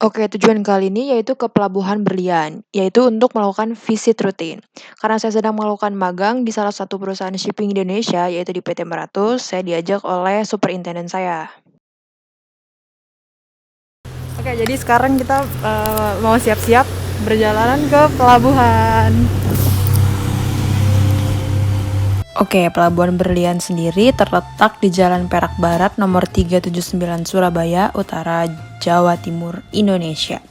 Oke, tujuan kali ini yaitu ke Pelabuhan Berlian, yaitu untuk melakukan visit rutin. Karena saya sedang melakukan magang di salah satu perusahaan shipping di Indonesia, yaitu di PT Meratus, saya diajak oleh superintenden saya. Oke, jadi sekarang kita mau siap-siap berjalanan ke pelabuhan. Oke, Pelabuhan Berlian sendiri terletak di Jalan Perak Barat nomor 379 Surabaya, Utara, Jawa Timur, Indonesia.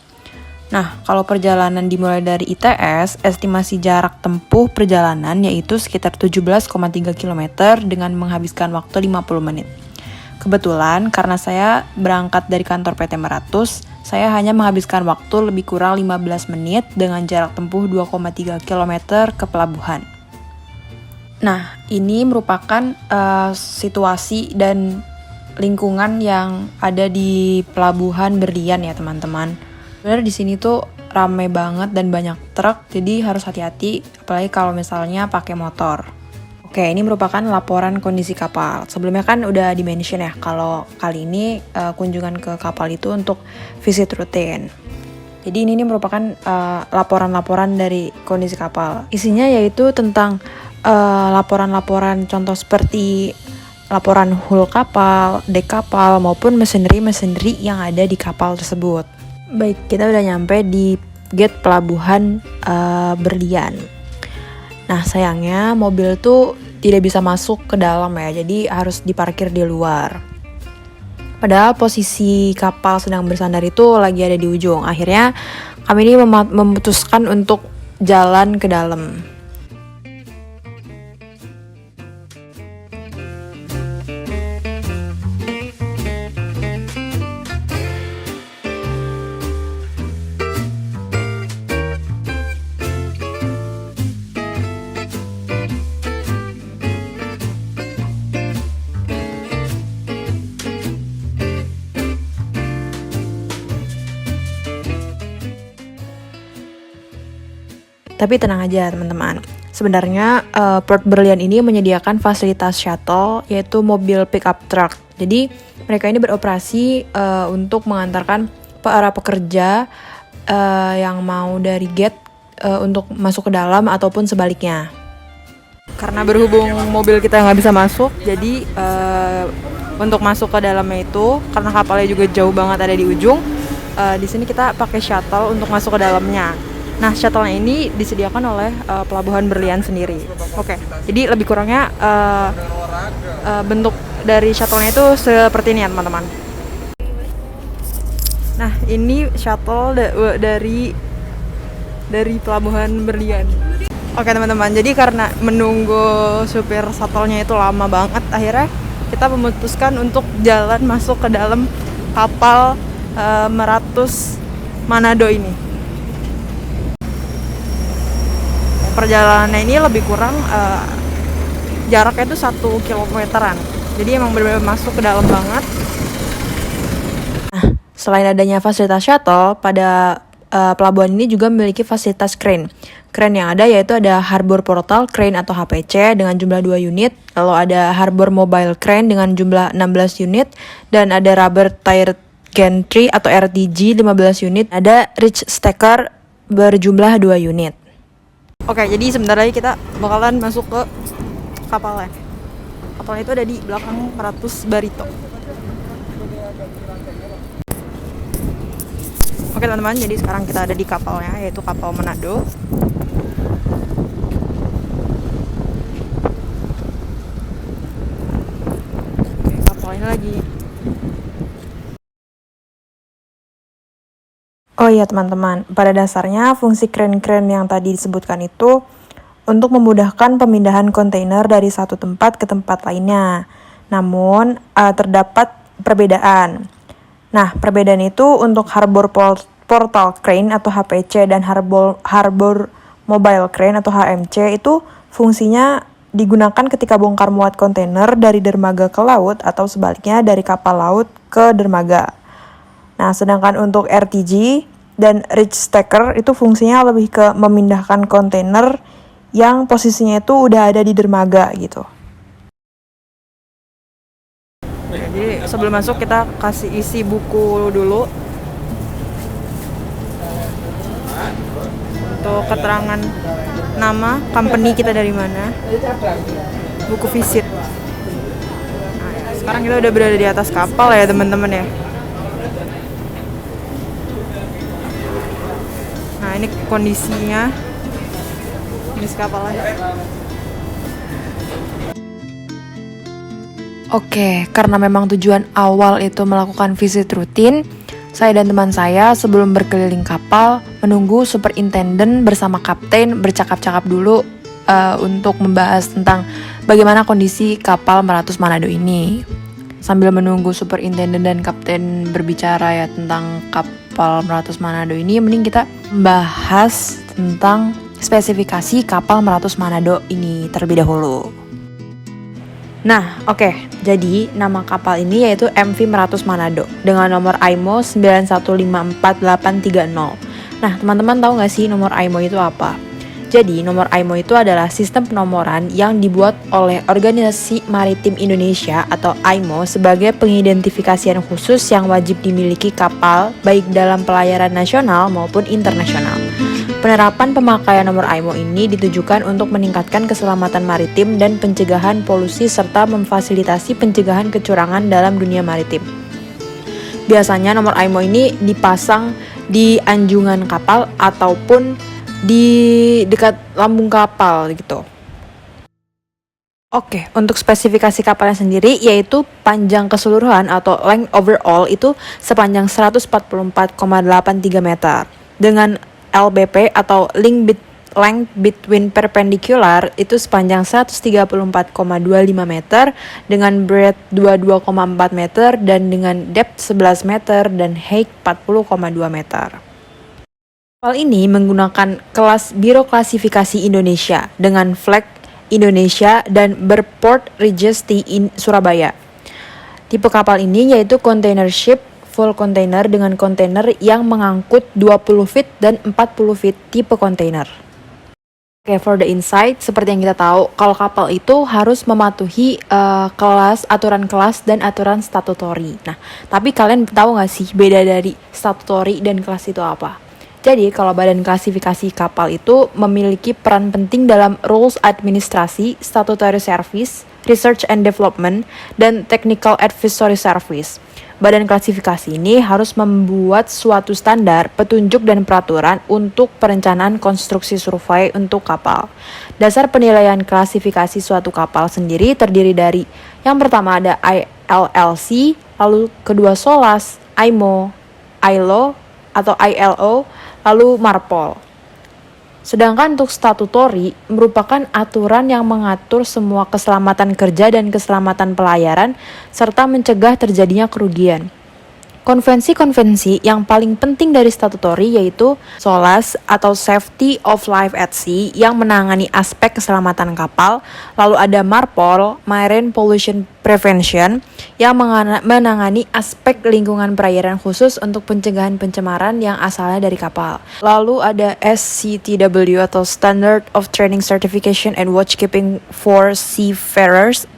Nah, kalau perjalanan dimulai dari ITS, estimasi jarak tempuh perjalanan yaitu sekitar 17,3 km dengan menghabiskan waktu 50 menit. Kebetulan karena saya berangkat dari kantor PT Meratus, saya hanya menghabiskan waktu lebih kurang 15 menit dengan jarak tempuh 2,3 km ke pelabuhan. Nah, ini merupakan situasi dan lingkungan yang ada di Pelabuhan Berlian ya teman-teman. Sebenarnya di sini tuh ramai banget dan banyak truk, jadi harus hati-hati apalagi kalau misalnya pakai motor. Oke, ini merupakan laporan kondisi kapal. Sebelumnya kan udah di-mention ya kalau kali ini kunjungan ke kapal itu untuk visit rutin. Jadi ini merupakan laporan-laporan dari kondisi kapal. Isinya yaitu tentang laporan-laporan contoh seperti laporan hull kapal, dek kapal, maupun mesineri-mesineri yang ada di kapal tersebut. Baik, kita udah nyampe di gate pelabuhan Berlian. Nah, sayangnya mobil tuh tidak bisa masuk ke dalam ya, jadi harus diparkir di luar. Padahal posisi kapal sedang bersandar itu lagi ada di ujung. Akhirnya kami ini memutuskan untuk jalan ke dalam. Tapi tenang aja teman-teman, sebenarnya Port Berlian ini menyediakan fasilitas shuttle yaitu mobil pickup truck. Jadi mereka ini beroperasi untuk mengantarkan para pekerja yang mau dari gate untuk masuk ke dalam ataupun sebaliknya. Karena berhubung mobil kita nggak bisa masuk, jadi untuk masuk ke dalamnya itu karena kapalnya juga jauh banget ada di ujung, di sini kita pakai shuttle untuk masuk ke dalamnya. Nah, shuttle-nya ini disediakan oleh Pelabuhan Berlian sendiri. Oke, jadi lebih kurangnya bentuk dari shuttle-nya itu seperti ini ya teman-teman. Nah, ini shuttle dari Pelabuhan Berlian. Oke teman-teman, jadi karena menunggu supir shuttle-nya itu lama banget, akhirnya kita memutuskan untuk jalan masuk ke dalam kapal Meratus Manado ini. Perjalanannya ini lebih kurang jaraknya itu 1 kilometeran. Jadi emang benar-benar masuk ke dalam banget. Nah, selain adanya fasilitas shuttle, pada pelabuhan ini juga memiliki fasilitas crane. Crane yang ada yaitu ada Harbor Portal Crane atau HPC dengan jumlah 2 unit, lalu ada Harbor Mobile Crane dengan jumlah 16 unit, dan ada Rubber Tire Gantry atau RTG 15 unit, ada Reach Stacker berjumlah 2 unit. Oke, jadi sebentar lagi kita bakalan masuk ke kapalnya. Kapalnya itu ada di belakang Meratus Barito. Oke teman-teman, jadi sekarang kita ada di kapalnya, yaitu kapal Manado. Oke, kapalnya lagi. Oh iya teman-teman, pada dasarnya fungsi crane-crane yang tadi disebutkan itu untuk memudahkan pemindahan kontainer dari satu tempat ke tempat lainnya. Namun terdapat perbedaan. Nah, perbedaan itu untuk Harbor Portal Crane atau HPC dan Harbor Mobile Crane atau HMC itu fungsinya digunakan ketika bongkar muat kontainer dari dermaga ke laut atau sebaliknya dari kapal laut ke dermaga. Nah, sedangkan untuk RTG dan Reach Stacker itu fungsinya lebih ke memindahkan kontainer yang posisinya itu udah ada di dermaga gitu. Jadi sebelum masuk kita kasih isi buku dulu. atau keterangan nama company kita dari mana, buku visit. Nah, ya, sekarang kita udah berada di atas kapal ya teman-teman ya. Nah, ini kondisinya jenis kapalnya. Oke, karena memang tujuan awal itu melakukan visit rutin, saya dan teman saya sebelum berkeliling kapal menunggu superintendent bersama kapten bercakap-cakap dulu untuk membahas tentang bagaimana kondisi kapal Meratus Manado ini. Sambil menunggu superintendent dan kapten berbicara ya tentang kapal Meratus Manado ini, mending kita membahas tentang spesifikasi kapal Meratus Manado ini terlebih dahulu. Nah, oke. Jadi, nama kapal ini yaitu MV Meratus Manado dengan nomor IMO 9154830. Nah, teman-teman tahu nggak sih nomor IMO itu apa? Jadi, nomor IMO itu adalah sistem penomoran yang dibuat oleh Organisasi Maritim Indonesia atau IMO sebagai pengidentifikasian khusus yang wajib dimiliki kapal baik dalam pelayaran nasional maupun internasional. Penerapan pemakaian nomor IMO ini ditujukan untuk meningkatkan keselamatan maritim dan pencegahan polusi serta memfasilitasi pencegahan kecurangan dalam dunia maritim. Biasanya nomor IMO ini dipasang di anjungan kapal ataupun di dekat lambung kapal gitu. Oke, untuk spesifikasi kapalnya sendiri yaitu panjang keseluruhan atau length overall itu sepanjang 144,83 meter dengan LBP atau length between perpendicular itu sepanjang 134,25 meter dengan breadth 22,4 meter dan dengan depth 11 meter dan height 40,2 meter. Kapal ini menggunakan kelas Biro Klasifikasi Indonesia dengan flag Indonesia dan berport register di Surabaya. Tipe kapal ini yaitu container ship full container dengan kontainer yang mengangkut 20 feet dan 40 feet tipe kontainer. Oke, for the insight, seperti yang kita tahu, kalau kapal itu harus mematuhi aturan kelas dan aturan statutory. Nah, tapi kalian tahu nggak sih beda dari statutory dan kelas itu apa? Jadi, kalau badan klasifikasi kapal itu memiliki peran penting dalam rules administrasi, statutory service, research and development, dan technical advisory service. Badan klasifikasi ini harus membuat suatu standar, petunjuk, dan peraturan untuk perencanaan konstruksi survei untuk kapal. Dasar penilaian klasifikasi suatu kapal sendiri terdiri dari yang pertama ada ILLC, lalu kedua SOLAS, IMO, ILO atau ILO, lalu MARPOL. Sedangkan untuk statutory merupakan aturan yang mengatur semua keselamatan kerja dan keselamatan pelayaran serta mencegah terjadinya kerugian. Konvensi-konvensi yang paling penting dari statutory yaitu SOLAS atau Safety of Life at Sea yang menangani aspek keselamatan kapal, lalu ada MARPOL, Marine Pollution Prevention yang menangani aspek lingkungan perairan khusus untuk pencegahan pencemaran yang asalnya dari kapal. Lalu ada SCTW atau Standard of Training Certification and Watchkeeping for Seafarers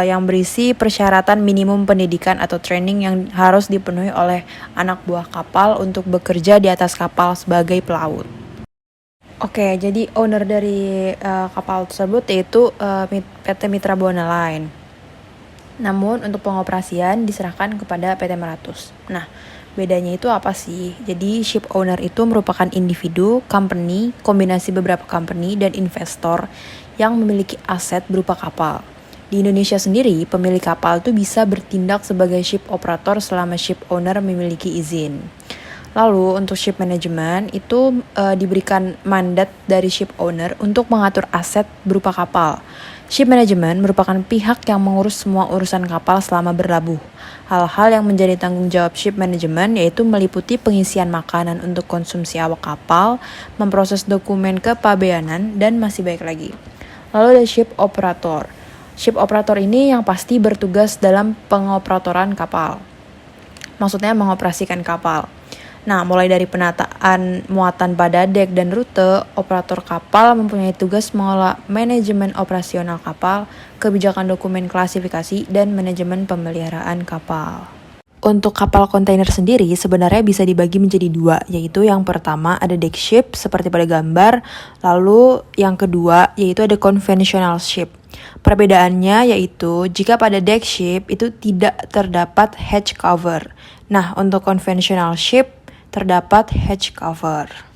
yang berisi persyaratan minimum pendidikan atau training yang harus dipenuhi oleh anak buah kapal untuk bekerja di atas kapal sebagai pelaut. Oke, jadi owner dari kapal tersebut yaitu PT Mitra Buana Line. Namun untuk pengoperasian diserahkan kepada PT Meratus. Nah, bedanya itu apa sih? Jadi ship owner itu merupakan individu, company, kombinasi beberapa company dan investor yang memiliki aset berupa kapal. Di Indonesia sendiri, pemilik kapal itu bisa bertindak sebagai ship operator selama ship owner memiliki izin. Lalu untuk ship management itu diberikan mandat dari ship owner untuk mengatur aset berupa kapal. Ship management merupakan pihak yang mengurus semua urusan kapal selama berlabuh. Hal-hal yang menjadi tanggung jawab ship management yaitu meliputi pengisian makanan untuk konsumsi awak kapal, memproses dokumen kepabeanan, dan masih banyak lagi. Lalu ada ship operator. Ship operator ini yang pasti bertugas dalam pengoperatoran kapal. Maksudnya mengoperasikan kapal. Nah, mulai dari penataan muatan pada dek dan rute, operator kapal mempunyai tugas mengelola manajemen operasional kapal, kebijakan dokumen klasifikasi, dan manajemen pemeliharaan kapal. Untuk kapal kontainer sendiri sebenarnya bisa dibagi menjadi dua, yaitu yang pertama ada deck ship seperti pada gambar, lalu yang kedua yaitu ada conventional ship. Perbedaannya yaitu jika pada deck ship itu tidak terdapat hatch cover. Nah, untuk conventional ship terdapat hatch cover.